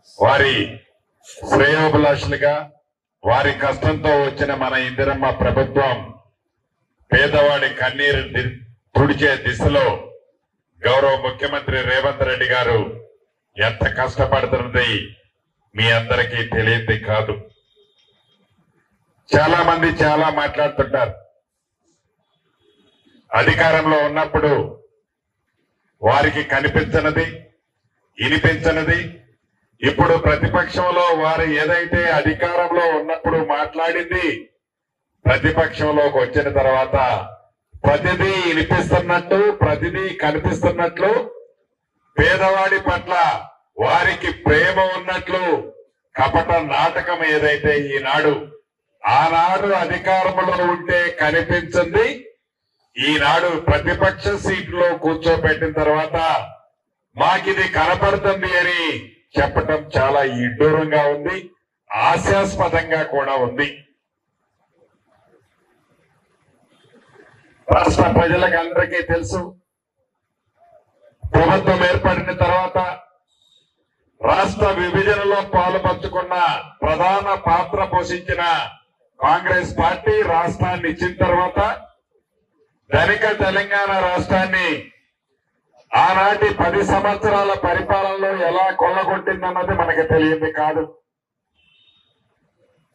వారి శ్రేయోభిలాషులుగా వారి కష్టంతో వచ్చిన మన ఇందిరమ్మ ప్రభుత్వం పేదవాడి కన్నీరు తుడిచే దిశలో గౌరవ ముఖ్యమంత్రి రేవంత్ రెడ్డి గారు ఎంత కష్టపడుతున్నది మీ అందరికీ తెలియదు కాదు. చాలా మంది చాలా మాట్లాడుతుంటారు. అధికారంలో ఉన్నప్పుడు వారికి కనిపించనిది వినిపించనిది, ఇప్పుడు ప్రతిపక్షంలో వారు ఏదైతే అధికారంలో ఉన్నప్పుడు మాట్లాడింది ప్రతిపక్షంలోకి వచ్చిన తర్వాత ప్రతిదీ వినిపిస్తున్నట్టు ప్రతిదీ కనిపిస్తున్నట్లు, పేదవాడి పట్ల వారికి ప్రేమ ఉన్నట్లు కపట నాటకం ఏదైతే ఆనాడు అధికారంలో ఉంటే కనిపించింది, ఈనాడు ప్రతిపక్ష సీట్లో కూర్చోబెట్టిన తర్వాత మాకిది కనపడుతుంది అని చెప్పటం చాలా ఇడ్డూరంగా ఉంది, హాస్యాస్పదంగా కూడా ఉంది. రాష్ట్ర ప్రజలకు అందరికీ తెలుసు, ప్రభుత్వం ఏర్పడిన తర్వాత రాష్ట్ర విభజనలో పాలుపంచుకున్న ప్రధాన పాత్ర పోషించిన కాంగ్రెస్ పార్టీ రాష్ట్రాన్ని ఇచ్చిన తర్వాత ధనిక తెలంగాణ రాష్ట్రాన్ని ఆనాటి 10 సంవత్సరాల పరిపాలనలో ఎలా కొల్లగొట్టిందన్నది మనకు తెలియదు కాదు.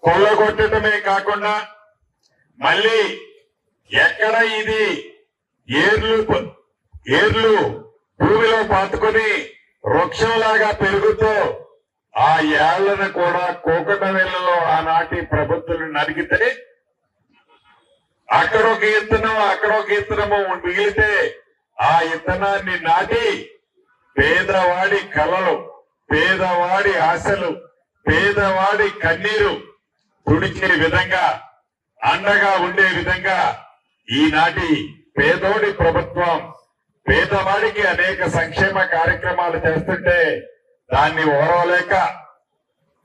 కొల్లగొట్టడమే కాకుండా మళ్ళీ ఎక్కడ ఇది ఏర్లు భూమిలో పాతుకొని వృక్షంలాగా పెరుగుతూ ఆ ఏళ్లను కూడా కోకటవేళ్లలో ఆనాటి ప్రభుత్వం నరిగితే అక్కడొక ఇత్తనము మిగిలితే ఆ ఇత్తనాన్ని నాటి పేదవాడి కలలు, పేదవాడి ఆశలు, పేదవాడి కన్నీరు తుడిచే విధంగా, అండగా ఉండే విధంగా ఈనాటి పేదోడి ప్రభుత్వం పేదవాడికి అనేక సంక్షేమ కార్యక్రమాలు చేస్తుంటే దాన్ని ఓరవలేక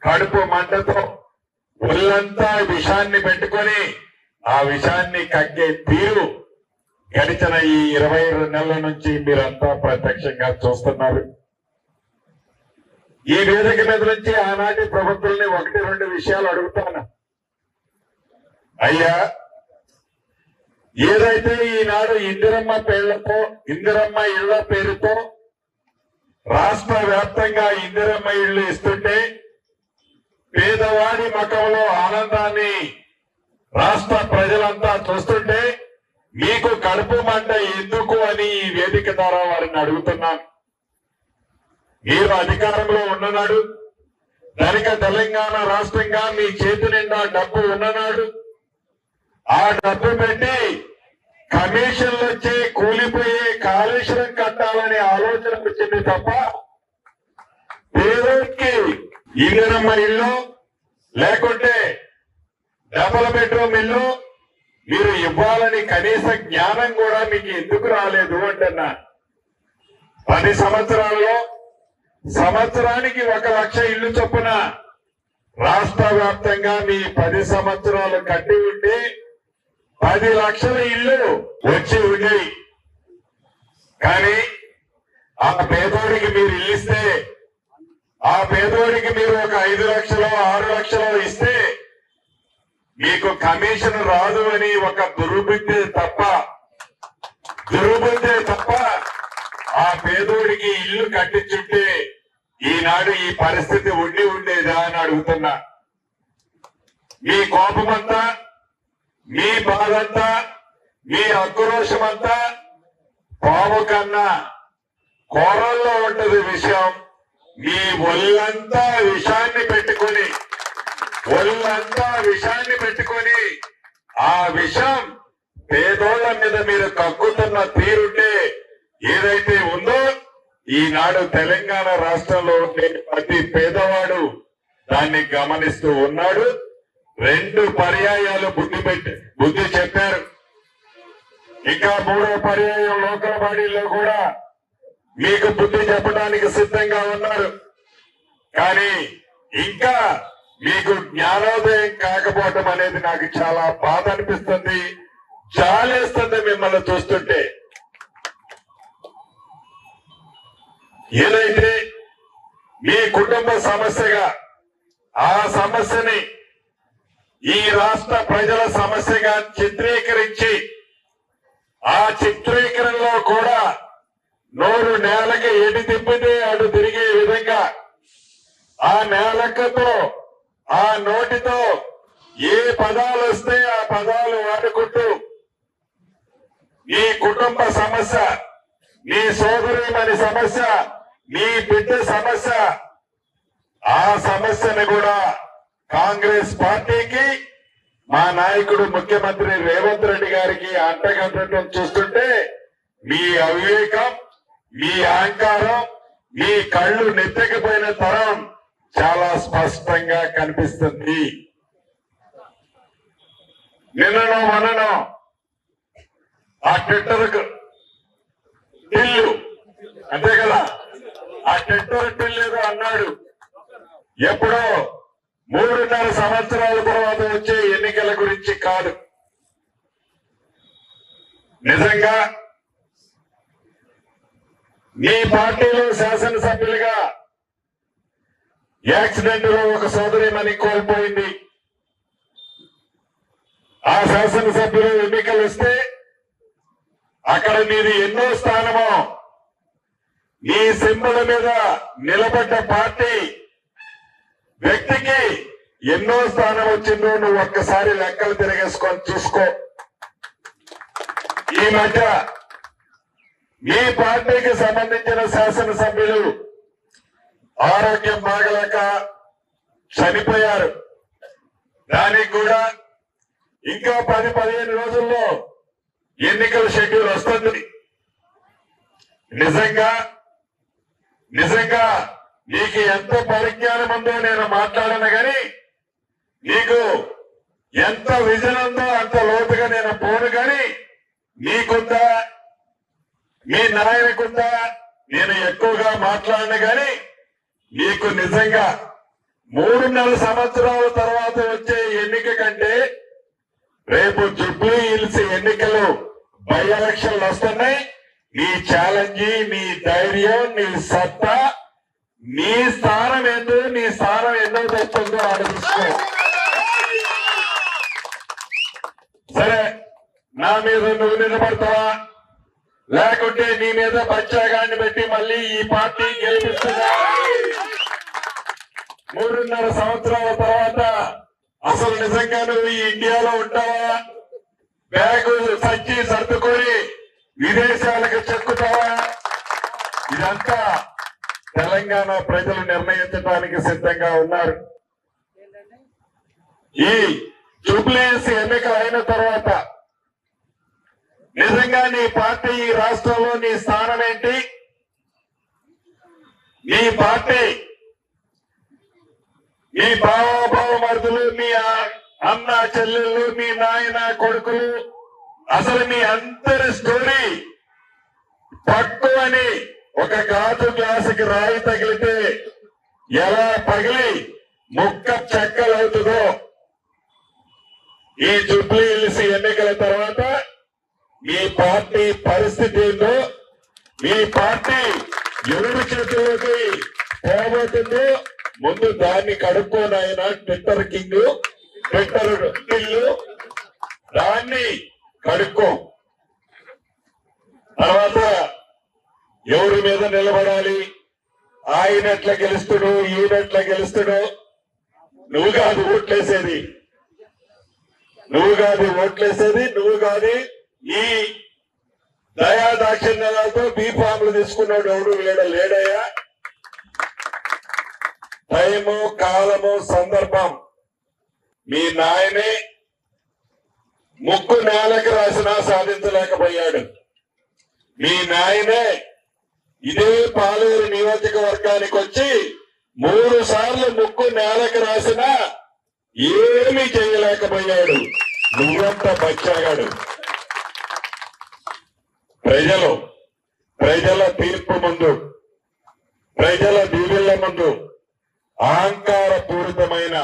కడుపు మంటతో ఒళ్ళంతా విషాన్ని పెట్టుకొని ఆ విషాన్ని కక్కే తీరు గడిచిన ఈ 22 నెలల నుంచి మీరంతా ప్రత్యక్షంగా చూస్తున్నారు. ఈ వేదిక మీద నుంచి ఆనాటి ప్రభుత్వాన్ని 1-2 విషయాలు అడుగుతాను. అయ్యా, ఏదైతే ఈనాడు ఇందిరమ్మ ఇళ్ల పేరుతో రాష్ట్ర వ్యాప్తంగా ఇందిరమ్మ ఇళ్లు ఇస్తుంటే పేదవాడి ముఖంలో ఆనందాన్ని రాష్ట్ర ప్రజలంతా చూస్తుంటే మీకు కడుపు మంట ఎందుకు అని ఈ వేదిక ద్వారా వారిని అడుగుతున్నాను. మీరు అధికారంలో ఉన్ననాడు, ధనిక తెలంగాణ రాష్ట్రంగా మీ చేతి నిండా డబ్బు ఉన్ననాడు, ఆ డబ్బు పెట్టి కమిషన్లు వచ్చి కూలిపోయే కాళేశ్వరం కట్టాలనే ఆలోచన వచ్చింది తప్ప పేదోడికి ఇందిరమ్మ ఇల్లు లేకుంటే డబుల్ బెడ్రూమ్ ఇల్లు మీరు ఇవ్వాలని కనీస జ్ఞానం కూడా మీకు ఎందుకు రాలేదు అంటున్నా. 10 సంవత్సరాల్లో సంవత్సరానికి 1 లక్ష ఇల్లు చొప్పున రాష్ట్ర వ్యాప్తంగా మీ 10 సంవత్సరాలు కట్టి ఉంటే 10 లక్షల ఇల్లు వచ్చి ఉండేవి. కానీ ఆ పేదోడికి మీరు ఇల్లు ఇస్తే, ఆ పేదోడికి మీరు ఒక 5 లక్షలు 6 లక్షలు ఇస్తే మీకు కమిషన్ రాదు అని ఒక దుర్బుద్ధి తప్ప ఆ పేదోడికి ఇల్లు కట్టించుంటే ఈనాడు ఈ పరిస్థితి ఉండేదా అని అడుగుతున్నా. మీ కోపమంతా, మీ బాధంతా, మీ ఆక్రోశమంతా పాము కన్నా కోరల్లో ఉంటది విషయం. మీ ఒళ్ళంతా విషాన్ని పెట్టుకొని ఆ విషం పేదోళ్ల మీద మీరు కక్కుతున్న తీరుంటే ఏదైతే ఉందో ఈనాడు తెలంగాణ రాష్ట్రంలో ఉండే ప్రతి పేదవాడు దాన్ని గమనిస్తూ ఉన్నాడు. 2 పర్యాయాలు బుద్ధి చెప్పారు. ఇంకా 3వ పర్యాయం లోకల్ బాడీలో కూడా మీకు బుద్ధి చెప్పడానికి సిద్ధంగా ఉన్నారు. కానీ ఇంకా మీకు జ్ఞానోదయం కాకపోవటం అనేది నాకు చాలా బాధ అనిపిస్తుంది, జాలేస్తుంది మిమ్మల్ని చూస్తుంటే. ఏదైతే మీ కుటుంబ సమస్యగా ఆ సమస్యని ఈ రాష్ట్ర ప్రజల సమస్యగా చిత్రీకరించి ఆ చిత్రీకరణలో కూడా నోరు నేలకి ఎటు తిప్పితే అటు తిరిగే విధంగా ఆ నేలకతో ఆ నోటితో ఏ పదాలు వస్తే ఆ పదాలు వాడుకుంటూ నీ కుటుంబ సమస్య, నీ సోదరిమణి సమస్య, నీ బిడ్డ సమస్య, ఆ సమస్యను కూడా కాంగ్రెస్ పార్టీకి మా నాయకుడు ముఖ్యమంత్రి రేవంత్ రెడ్డి గారికి అంటగట్టడం చూస్తుంటే మీ అవివేకం, మీ అహంకారం, మీ కళ్ళు నెత్తకపోయిన తరం చాలా స్పష్టంగా కనిపిస్తుంది. నిన్ననో మననో ఆ ట్విట్టర్ టిల్లు అంతే కదా, ఆ ట్విట్టర్ టిల్లు ఏదో అన్నాడు. ఎప్పుడో 3.5 సంవత్సరాల తర్వాత వచ్చే ఎన్నికల గురించి కాదు. నిజంగా మీ పార్టీలో శాసనసభ్యులుగా యాక్సిడెంట్ లో ఒక సోదరిమణి కోల్పోయింది. ఆ శాసనసభ్యులు ఎన్నికలు వస్తే అక్కడ మీది ఎన్నో స్థానమో, మీ సింబల్ మీద నిలబడ్డ పార్టీ వ్యక్తికి ఎన్నో స్థానం వచ్చిందో నువ్వు ఒక్కసారి లెక్కలు తిరిగేసుకొని చూసుకో. ఈ మధ్య మీ పార్టీకి సంబంధించిన శాసనసభ్యులు ఆరోగ్యం బాగలేక చనిపోయారు. దానికి కూడా ఇంకా 10-15 రోజుల్లో ఎన్నికల షెడ్యూల్ వస్తుంది. నిజంగా నీకు ఎంత పరిజ్ఞానం ఉందో నేను మాట్లాడను గాని, నీకు ఎంత విజన్ ఉందో అంత లోతుగా నేను పోను గాని, నీకుందా మీ నాయకుకుందా నేను ఎక్కువగా మాట్లాడను గాని, నీకు నిజంగా 3.5 సంవత్సరాల తర్వాత వచ్చే ఎన్నిక కంటే రేపు జూబ్లీ హిల్స్ ఎన్నికలు బై ఎలక్షన్లు వస్తున్నాయి. నీ ఛాలెంజ్, నీ ధైర్యం, నీ సత్తా, నీ స్థానం ఏందో, నీ స్థానం ఎన్నో తెస్తుందో ఆలోచిస్తూ సరే నా మీద నువ్వు నిలబడతావా, లేకుంటే నీ మీద బచ్చాగాన్ని పెట్టి మళ్ళీ ఈ పార్టీ గెలిపిస్తుందా? 3.5 సంవత్సరాల తర్వాత అసలు నిజంగా నువ్వు ఈ ఇండియాలో ఉంటావా, బ్యాగు సంచి సర్దుకొని విదేశాలకు చెక్కుతావా? ఇదంతా తెలంగాణ ప్రజలు నిర్ణయించడానికి సిద్ధంగా ఉన్నారు. ఈ జూబ్లీ హిల్స్ ఎన్నికలు అయిన తర్వాత నిజంగా నీ పార్టీ ఈ రాష్ట్రంలో నీ స్థానం ఏంటి? నీ పార్టీ, మీ బావమరుదులు, మీ అన్న చెల్లెళ్ళు, మీ నాయన కొడుకులు, అసలు మీ అందరి స్టోరీ పట్టు అని ఒక గాజు గ్లాసుకి రాయి తగిలితే ఎలా పగిలి ముక్క చెక్కలవుతుందో ఈ జూబ్లీ హిల్స్ ఎన్నికల తర్వాత మీ పార్టీ పరిస్థితి ఏందో, మీ పార్టీ ఎవరి చేతుల్లోకి పోబోతుందో ముందు దాన్ని కడుక్కోనాయన. ట్విట్టర్ కింగ్, ట్విట్టర్ టిల్లు, దాన్ని కడుక్కో. తర్వాత ఎవరి మీద నిలబడాలి, ఆయన ఎట్లా గెలుస్తుడు, ఈయనెట్లా గెలుస్తుడు, నువ్వు కాదు ఓట్లేసేది, నువ్వు కాదు ఈ దయా దాక్షిణ్యాలతో బీఫామ్లు తీసుకున్నాడు ఎవడు లేడయ్యా. టైము, కాలము, సందర్భం మీ నాయనే ముక్కు నేలకు రాసినా సాధించలేకపోయాడు. మీ నాయనే ఇదే పాలేరు నియోజకవర్గానికి వచ్చి 3 సార్లు ముక్కు నేలకు రాసినా ఏమీ చేయలేకపోయాడు. నువ్వంత బచ్చాగాడు. ప్రజల తీర్పు ముందు, ప్రజల దీవెళ్ల ముందు అహంకార పూరితమైన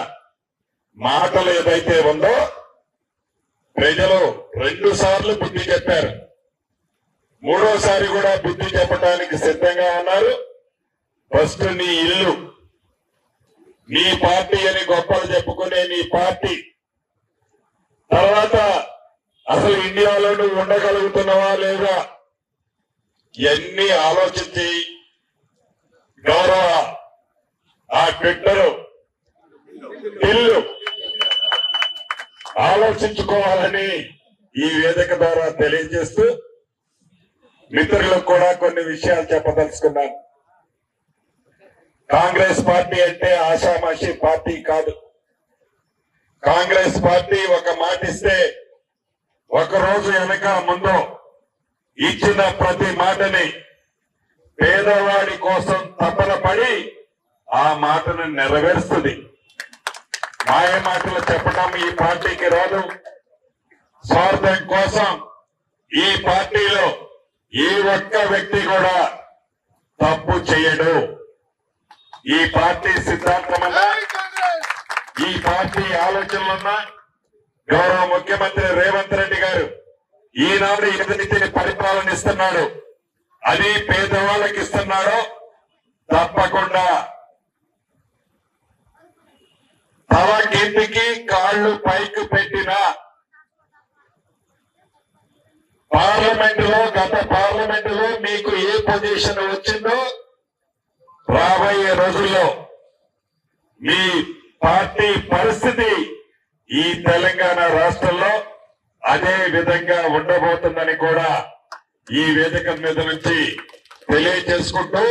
మాటలు ఏదైతే ఉందో ప్రజలు 2 సార్లు బుద్ధి చెప్పారు. 3వ సారి కూడా బుద్ధి చెప్పడానికి సిద్ధంగా ఉన్నారు. ఫస్ట్ నీ ఇల్లు, నీ పార్టీ అని గొప్పలు చెప్పుకునే నీ పార్టీ, తర్వాత అసలు ఇండియాలో నువ్వు ఉండగలుగుతున్నావా లేదా ఇవన్నీ ఆలోచించి గౌరవ ఆ ట్విట్టర్ ఇల్లు ఆలోచించుకోవాలని ఈ వేదిక ద్వారా తెలియజేస్తూ మిత్రులకు కూడా కొన్ని విషయాలు చెప్పదలుచుకున్నాను. కాంగ్రెస్ పార్టీ అంటే ఆషామాషి పార్టీ కాదు. కాంగ్రెస్ పార్టీ ఒక మాట ఇస్తే ఒక రోజు వెనక ముందు ఇచ్చిన ప్రతి మాటని పేదవాడి కోసం తపన పడి ఆ మాటను నెరవేరుస్తుంది. మాయ మాటలు చెప్పడం ఈ పార్టీకి రాదు. స్వార్థం కోసం ఈ పార్టీలో ఏ ఒక్క వ్యక్తి కూడా తప్పు చేయడు. ఈ పార్టీ సిద్ధాంతమన్నా, ఈ పార్టీ ఆలోచనలున్నా గౌరవ ముఖ్యమంత్రి రేవంత్ రెడ్డి గారు ఈనాడు ఎదుటిని పరిపాలన ఇస్తున్నాడు. అది పేదవాళ్ళకి ఇస్తున్నాడు. తప్పకుండా తల కిందికి కాళ్ళు పైకి పెట్టిన గత పార్లమెంటులో మీకు ఏ పొజిషన్ వచ్చిందో రాబోయే రోజుల్లో మీ పార్టీ పరిస్థితి ఈ తెలంగాణ రాష్ట్రంలో అదే విధంగా ఉండబోతుందని కూడా ఈ వేదిక మీద నుంచి తెలియజేసుకుంటూ,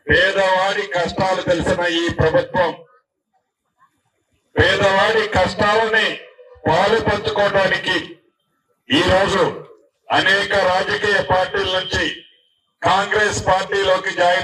పేదవాడి కష్టాలు తెలిసిన ఈ ప్రభుత్వం పేదవాడి కష్టాలని పాలు పంచుకోవడానికి ఈ రోజు అనేక రాజకీయ పార్టీల నుంచి కాంగ్రెస్ పార్టీలోకి జాయిన్